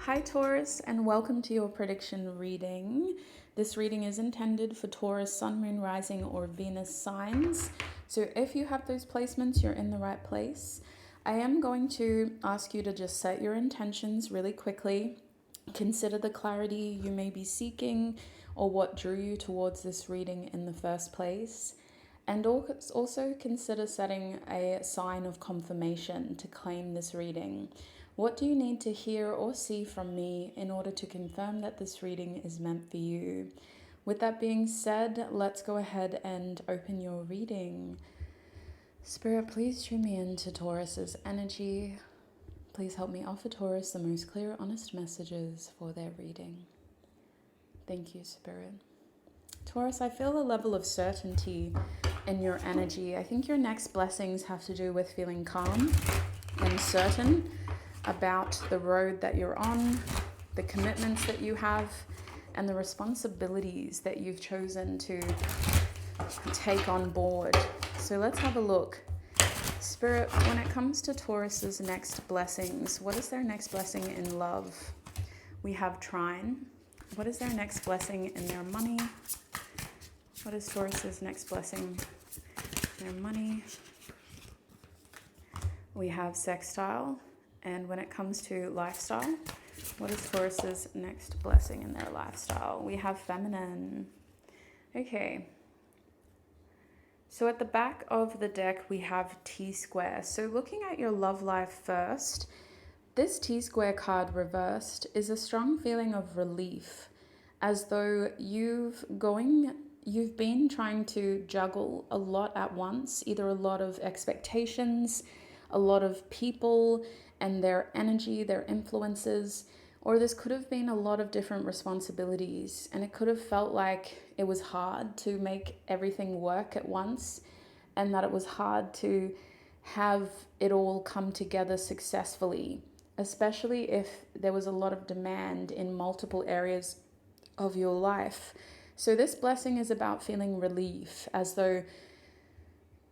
Hi Taurus, and welcome to your prediction reading. This reading is intended for Taurus, Sun, Moon, Rising, or Venus signs. So if you have those placements, you're in the right place. I am going to ask you to just set your intentions really quickly. Consider the clarity you may be seeking or what drew you towards this reading in the first place. And also consider setting a sign of confirmation to claim this reading. What do you need to hear or see from me in order to confirm that this reading is meant for you? With that being said, let's go ahead and open your reading. Spirit, please tune me into Taurus's energy. Please help me offer Taurus the most clear, honest messages for their reading. Thank you, Spirit. Taurus, I feel a level of certainty in your energy. I think your next blessings have to do with feeling calm and certain about the road that you're on, the commitments that you have, and the responsibilities that you've chosen to take on board. So let's have a look. Spirit, when it comes to Taurus's next blessings, what is their next blessing in love? We have Trine. What is their next blessing in their money? What is Taurus's next blessing in their money? We have Sextile. And when it comes to lifestyle, what is Taurus's next blessing in their lifestyle? We have Feminine. Okay. So at the back of the deck, we have T-square. So looking at your love life first, this T-square card reversed is a strong feeling of relief, as though you've been trying to juggle a lot at once, either a lot of expectations, a lot of people and their energy, their influences, or this could have been a lot of different responsibilities, and it could have felt like it was hard to make everything work at once, and that it was hard to have it all come together successfully, especially if there was a lot of demand in multiple areas of your life. So this blessing is about feeling relief, as though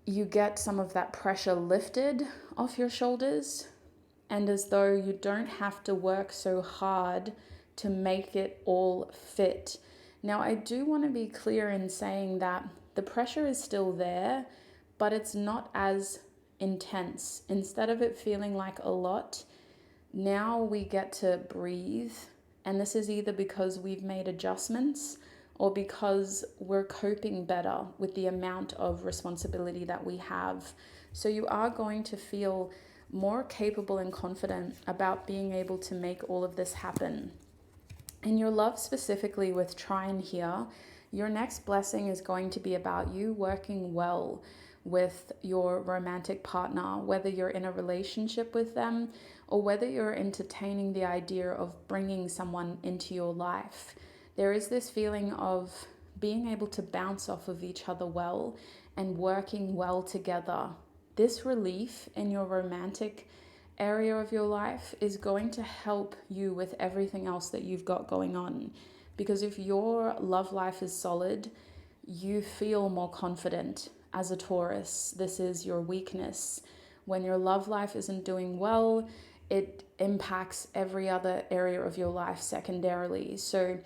you get some of that pressure lifted off your shoulders, and as though you don't have to work so hard to make it all fit. Now, I do want to be clear in saying that the pressure is still there, but it's not as intense. Instead of it feeling like a lot, now we get to breathe. And this is either because we've made adjustments or because we're coping better with the amount of responsibility that we have. So you are going to feel more capable and confident about being able to make all of this happen. In your love, specifically with Trine here, your next blessing is going to be about you working well with your romantic partner, whether you're in a relationship with them or whether you're entertaining the idea of bringing someone into your life. There is this feeling of being able to bounce off of each other well and working well together. This relief in your romantic area of your life is going to help you with everything else that you've got going on. Because if your love life is solid, you feel more confident as a Taurus. This is your weakness. When your love life isn't doing well, it impacts every other area of your life secondarily. So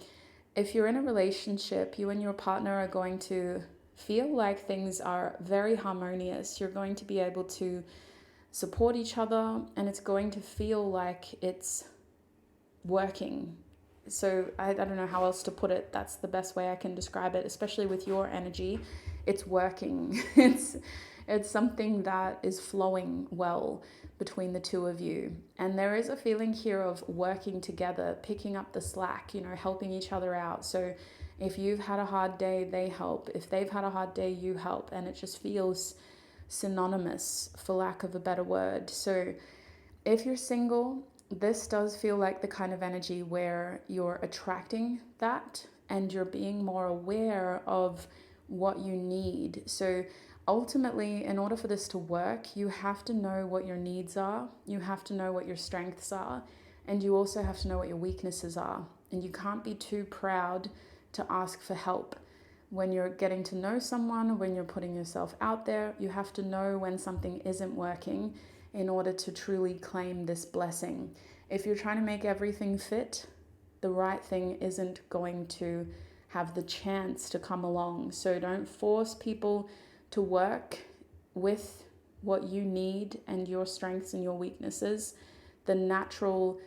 if you're in a relationship, you and your partner are going to feel like things are very harmonious. You're going to be able to support each other, and it's going to feel like it's working. So I don't know how else to put it. That's the best way I can describe it, especially with your energy. It's working. It's something that is flowing well between the two of you. And there is a feeling here of working together, picking up the slack, helping each other out. So if you've had a hard day, they help. If they've had a hard day, you help. And it just feels synonymous, for lack of a better word. So if you're single, this does feel like the kind of energy where you're attracting that and you're being more aware of what you need. So ultimately, in order for this to work, you have to know what your needs are. You have to know what your strengths are. And you also have to know what your weaknesses are. And you can't be too proud to ask for help. When you're getting to know someone, when you're putting yourself out there, you have to know when something isn't working in order to truly claim this blessing. If you're trying to make everything fit, the right thing isn't going to have the chance to come along. So don't force people to work with what you need and your strengths and your weaknesses. The natural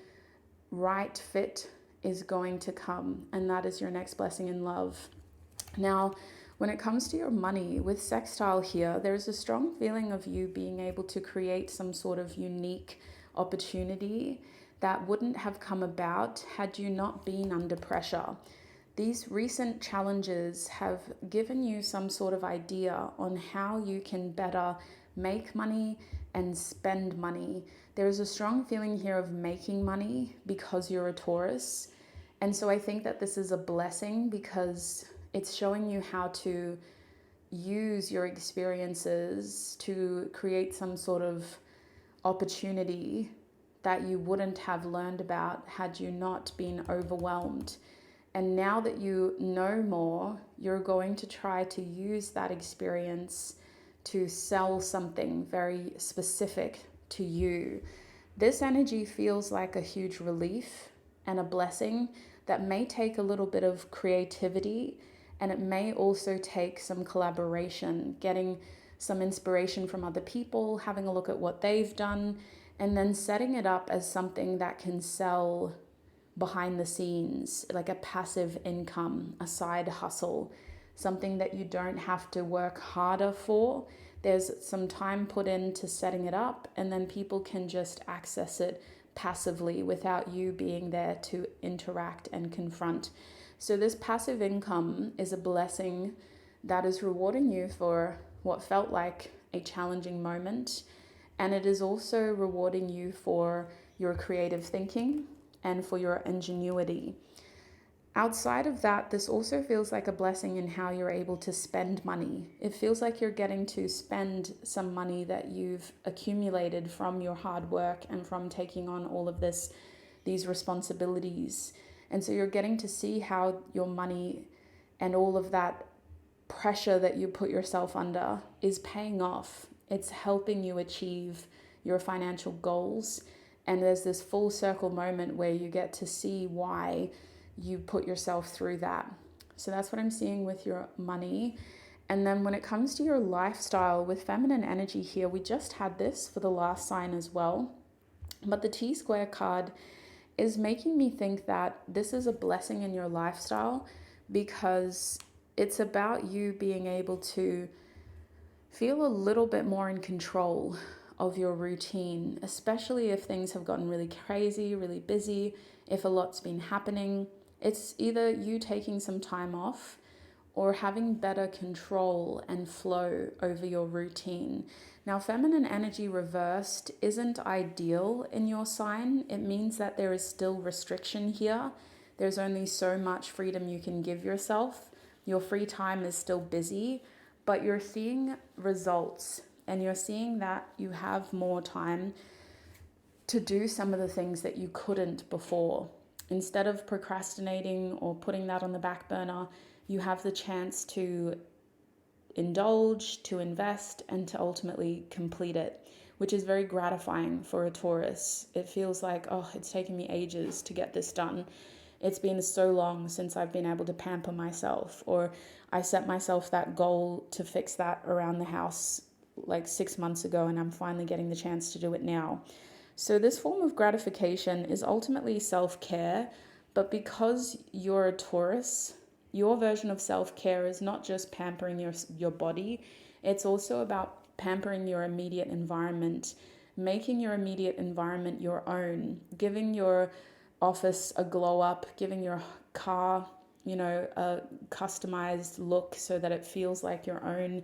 right fit is going to come, and that is your next blessing in love. Now, when it comes to your money, with sextile here, there's a strong feeling of you being able to create some sort of unique opportunity that wouldn't have come about had you not been under pressure. These recent challenges have given you some sort of idea on how you can better make money and spend money. There is a strong feeling here of making money because you're a Taurus. And so I think that this is a blessing because it's showing you how to use your experiences to create some sort of opportunity that you wouldn't have learned about had you not been overwhelmed. And now that you know more, you're going to try to use that experience to sell something very specific to you. This energy feels like a huge relief and a blessing that may take a little bit of creativity, and it may also take some collaboration, getting some inspiration from other people, having a look at what they've done, and then setting it up as something that can sell behind the scenes, like a passive income, a side hustle, something that you don't have to work harder for. There's some time put into setting it up, and then people can just access it passively without you being there to interact and confront. So this passive income is a blessing that is rewarding you for what felt like a challenging moment. And it is also rewarding you for your creative thinking and for your ingenuity. Outside of that, this also feels like a blessing in how you're able to spend money. It feels like you're getting to spend some money that you've accumulated from your hard work and from taking on all of these responsibilities. And so you're getting to see how your money and all of that pressure that you put yourself under is paying off. It's helping you achieve your financial goals. And there's this full circle moment where you get to see why you put yourself through that. So that's what I'm seeing with your money. And then when it comes to your lifestyle, with feminine energy here, we just had this for the last sign as well. But the T-square card is making me think that this is a blessing in your lifestyle because it's about you being able to feel a little bit more in control of your routine, especially if things have gotten really crazy, really busy, if a lot's been happening. It's either you taking some time off or having better control and flow over your routine. Now, feminine energy reversed isn't ideal in your sign. It means that there is still restriction here. There's only so much freedom you can give yourself. Your free time is still busy, but you're seeing results and you're seeing that you have more time to do some of the things that you couldn't before. Instead of procrastinating or putting that on the back burner, you have the chance to indulge, to invest, and to ultimately complete it, which is very gratifying for a Taurus. It feels like, oh, it's taken me ages to get this done. It's been so long since I've been able to pamper myself, or I set myself that goal to fix that around the house like 6 months ago, and I'm finally getting the chance to do it now. So this form of gratification is ultimately self-care, but because you're a Taurus, your version of self-care is not just pampering your body, it's also about pampering your immediate environment, making your immediate environment your own, giving your office a glow up, giving your car, a customized look so that it feels like your own,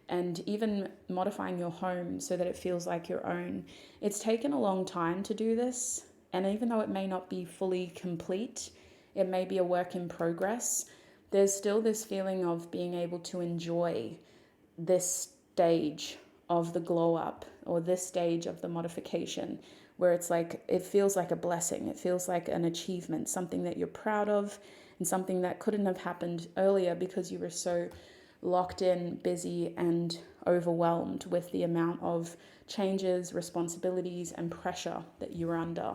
and even modifying your home so that it feels like your own. It's taken a long time to do this, and even though it may not be fully complete, it may be a work in progress, there's still this feeling of being able to enjoy this stage of the glow up or this stage of the modification, where it's like, it feels like a blessing. It feels like an achievement, something that you're proud of, and something that couldn't have happened earlier because you were so locked in, busy, and overwhelmed with the amount of changes, responsibilities, and pressure that you're under.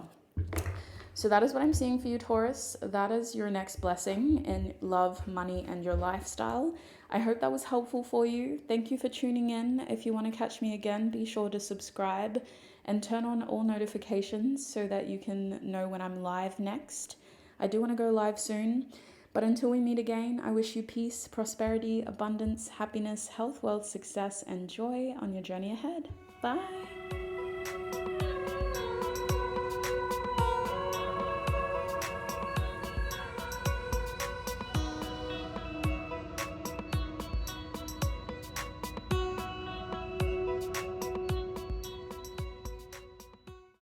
So that is what I'm seeing for you, Taurus. That is your next blessing in love, money, and your lifestyle. I hope that was helpful for you. Thank you for tuning in. If you want to catch me again, be sure to subscribe and turn on all notifications so that you can know when I'm live next. I do want to go live soon. But until we meet again, I wish you peace, prosperity, abundance, happiness, health, wealth, success, and joy on your journey ahead. Bye.